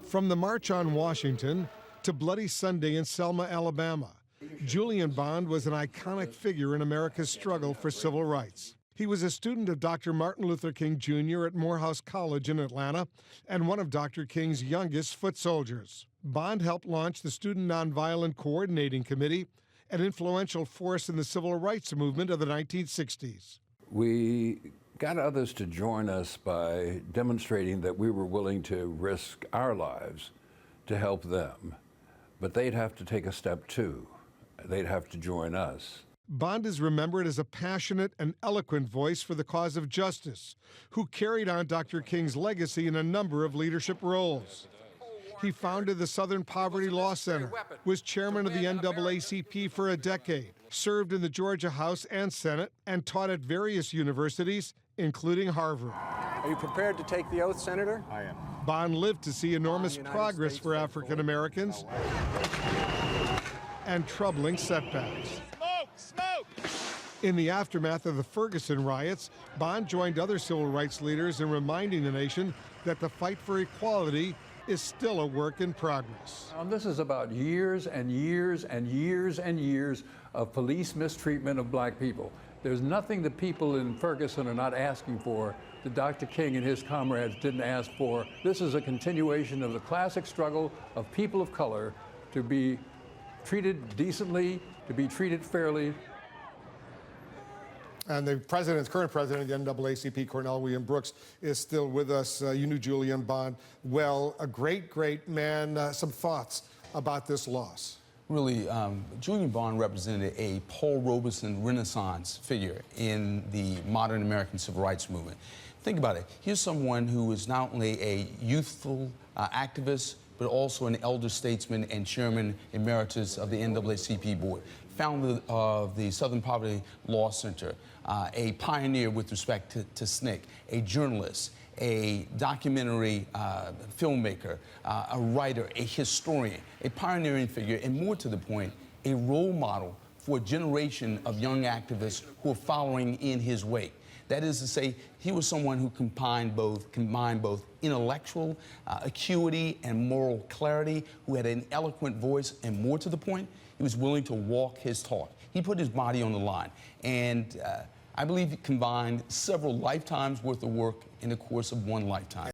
From the March on Washington to Bloody Sunday in Selma, Alabama, Julian Bond was an iconic figure in America's struggle for civil rights. He was a student of Dr. Martin Luther King Jr. at Morehouse College in Atlanta and one of Dr. King's youngest foot soldiers. Bond helped launch the Student Nonviolent Coordinating Committee, an influential force in the civil rights movement of the 1960s. We got others to join us by demonstrating that we were willing to risk our lives to help them, but they'd have to take a step too. They'd have to join us. Bond is remembered as a passionate and eloquent voice for the cause of justice, who carried on Dr. King's legacy in a number of leadership roles. He founded the Southern Poverty Law Center, was chairman of the NAACP for a decade, served in the Georgia House and Senate, and taught at various universities, including Harvard. Are you prepared to take the oath, Senator? I am. Bond lived to see enormous progress for African Americans and troubling setbacks. In the aftermath of the Ferguson riots, Bond joined other civil rights leaders in reminding the nation that the fight for equality is still a work in progress. This is about years and years and years and years of police mistreatment of black people. There's nothing the people in Ferguson are not asking for that Dr. King and his comrades didn't ask for. This is a continuation of the classic struggle of people of color to be treated decently, to be treated fairly. And the current president of the NAACP, Cornell William Brooks, is still with us. You knew Julian Bond well, a great, great man. Some thoughts about this loss? Really, Julian Bond represented a Paul Robeson Renaissance figure in the modern American civil rights movement. Think about it. Here's someone who was not only a youthful activist, but also an elder statesman and chairman emeritus of the NAACP board, founder of the Southern Poverty Law Center, a pioneer with respect to SNCC, a journalist, a documentary filmmaker, a writer, a historian, a pioneering figure, and more to the point, a role model for a generation of young activists who are following in his wake. That is to say, he was someone who combined both intellectual acuity and moral clarity, who had an eloquent voice, and more to the point, he was willing to walk his talk. He put his body on the line, and I believe he combined several lifetimes worth of work in the course of one lifetime.